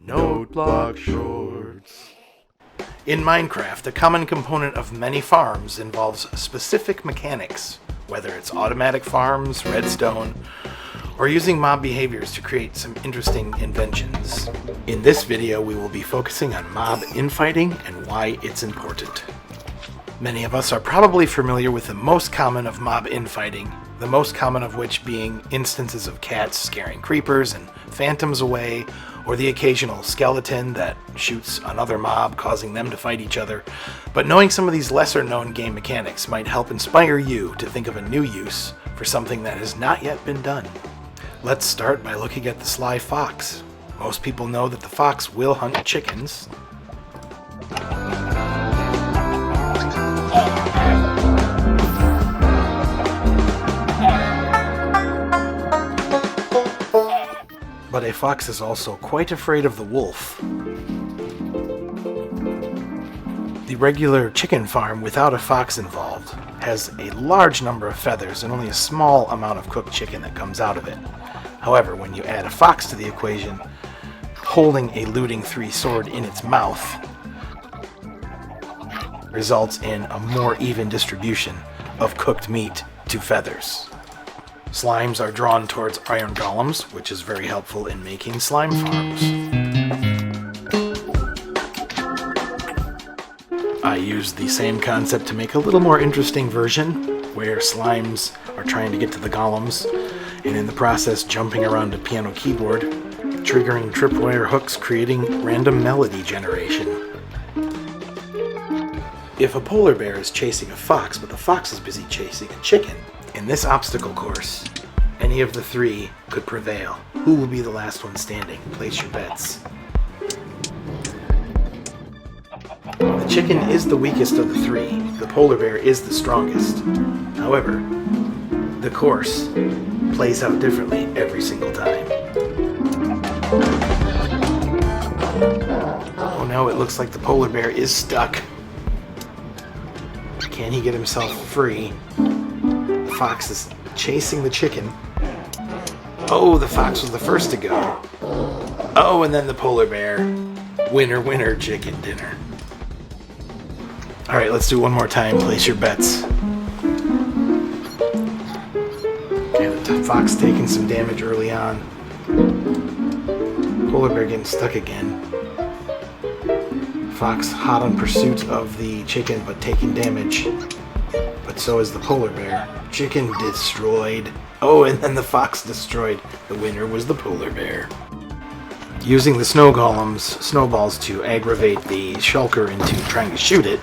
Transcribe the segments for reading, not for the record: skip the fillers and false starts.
Noteblock Shorts. In Minecraft, a common component of many farms involves specific mechanics, whether it's automatic farms, redstone, or using mob behaviors to create some interesting inventions. In this video, we will be focusing on mob infighting and why it's important. Many of us are probably familiar with the most common of mob infighting, the most common of which being instances of cats scaring creepers and phantoms away, or the occasional skeleton that shoots another mob, causing them to fight each other. But knowing some of these lesser-known game mechanics might help inspire you to think of a new use for something that has not yet been done. Let's start by looking at the Sly Fox. Most people know that the fox will hunt chickens. But a fox is also quite afraid of the wolf. The regular chicken farm without a fox involved has a large number of feathers and only a small amount of cooked chicken that comes out of it. However, when you add a fox to the equation, holding a looting 3 sword in its mouth results in a more even distribution of cooked meat to feathers. Slimes are drawn towards iron golems, which is very helpful in making slime farms. I used the same concept to make a little more interesting version, where slimes are trying to get to the golems, and in the process jumping around a piano keyboard, triggering tripwire hooks, creating random melody generation. If a polar bear is chasing a fox, but the fox is busy chasing a chicken, in this obstacle course, any of the 3 could prevail. Who will be the last one standing? Place your bets. The chicken is the weakest of the 3. The polar bear is the strongest. However, the course plays out differently every single time. Oh no, it looks like the polar bear is stuck. Can he get himself free? The fox is chasing the chicken. Oh, the fox was the first to go. Oh, and then the polar bear. Winner, winner, chicken dinner. Alright, let's do one more time. Place your bets. Okay, the fox taking some damage early on. Polar bear getting stuck again. Fox hot on pursuit of the chicken, but taking damage. But so is the polar bear. Chicken destroyed. Oh, and then the fox destroyed. The winner was the polar bear. Using the snow golems, snowballs to aggravate the shulker into trying to shoot it,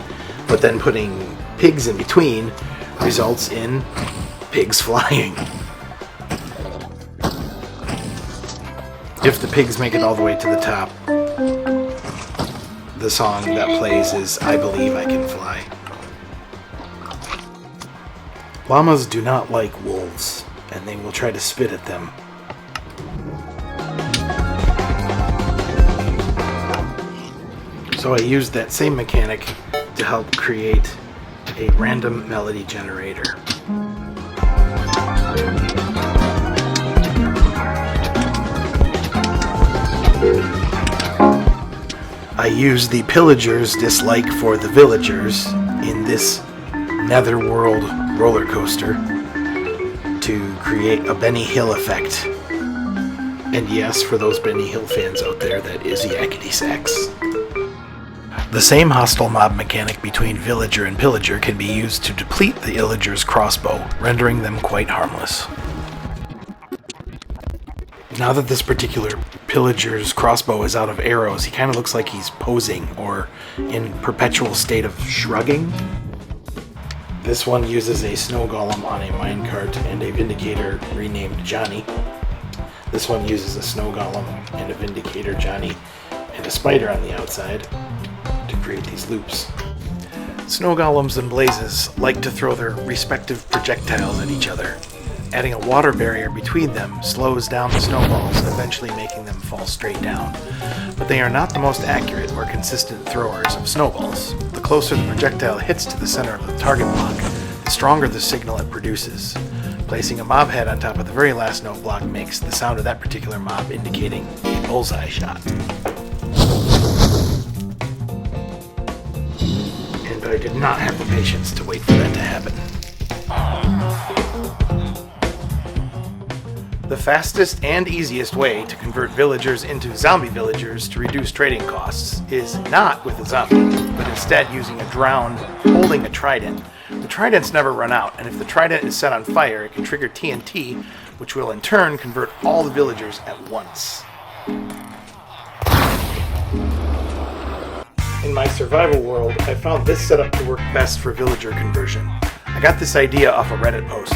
but then putting pigs in between results in pigs flying. If the pigs make it all the way to the top, the song that plays is I Believe I Can Fly. Llamas do not like wolves, and they will try to spit at them. So I used that same mechanic to help create a random melody generator. I used the pillagers' dislike for the villagers in this netherworld roller coaster to create a Benny Hill effect. And yes, for those Benny Hill fans out there, that is yakety sax. The same hostile mob mechanic between villager and pillager can be used to deplete the illager's crossbow, rendering them quite harmless. Now that this particular pillager's crossbow is out of arrows, he kind of looks like he's posing or in perpetual state of shrugging. This one uses a snow golem on a minecart and a vindicator renamed Johnny. This one uses a snow golem and a vindicator Johnny and a spider on the outside to create these loops. Snow golems and blazes like to throw their respective projectiles at each other. Adding a water barrier between them slows down the snowballs, eventually making them fall straight down. But they are not the most accurate or consistent throwers of snowballs. The closer the projectile hits to the center of the target block, the stronger the signal it produces. Placing a mob head on top of the very last note block makes the sound of that particular mob indicating a bullseye shot. but I did not have the patience to wait for that to happen. The fastest and easiest way to convert villagers into zombie villagers to reduce trading costs is not with a zombie, but instead using a drowned holding a trident. The tridents never run out, and if the trident is set on fire, it can trigger TNT, which will in turn convert all the villagers at once. In my survival world, I found this setup to work best for villager conversion. I got this idea off a Reddit post.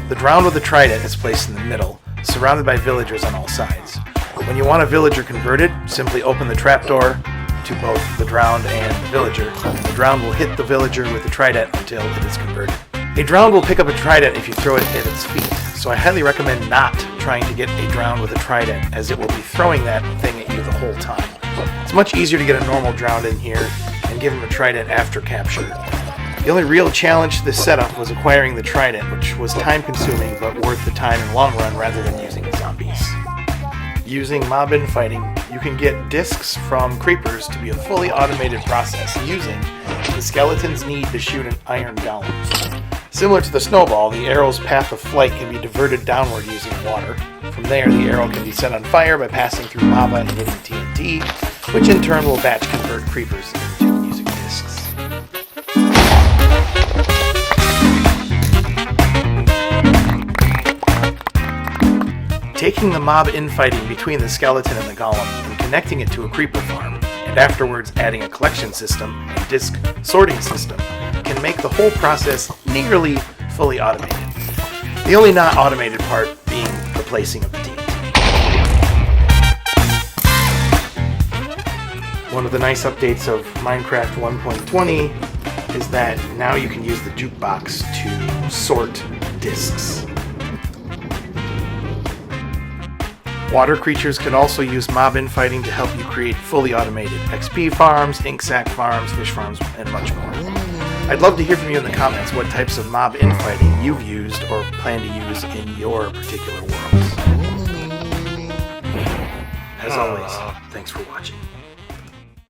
The drowned with a trident is placed in the middle, surrounded by villagers on all sides. When you want a villager converted, simply open the trapdoor to both the drowned and the villager. The drowned will hit the villager with the trident until it is converted. A drowned will pick up a trident if you throw it at its feet, so I highly recommend not trying to get a drowned with a trident, as it will be throwing that thing at you the whole time. It's much easier to get a normal drowned in here and give him a trident after capture. The only real challenge to this setup was acquiring the trident, which was time-consuming but worth the time in the long run rather than using zombies. Using Mob Infighting, you can get discs from creepers to be a fully automated process using the skeleton's need to shoot an iron golem. Similar to the snowball, the arrow's path of flight can be diverted downward using water. From there, the arrow can be set on fire by passing through lava and hitting TNT, which in turn will batch convert creepers into music discs. Taking the mob infighting between the skeleton and the golem and connecting it to a creeper farm, and afterwards adding a collection system and disc sorting system, can make the whole process nearly fully automated. The only not automated part being the placing of the TNT. One of the nice updates of Minecraft 1.20 is that now you can use the jukebox to sort discs. Water creatures can also use mob infighting to help you create fully automated XP farms, ink sac farms, fish farms, and much more. I'd love to hear from you in the comments what types of mob infighting you've used or plan to use in your particular worlds. As always, thanks for watching.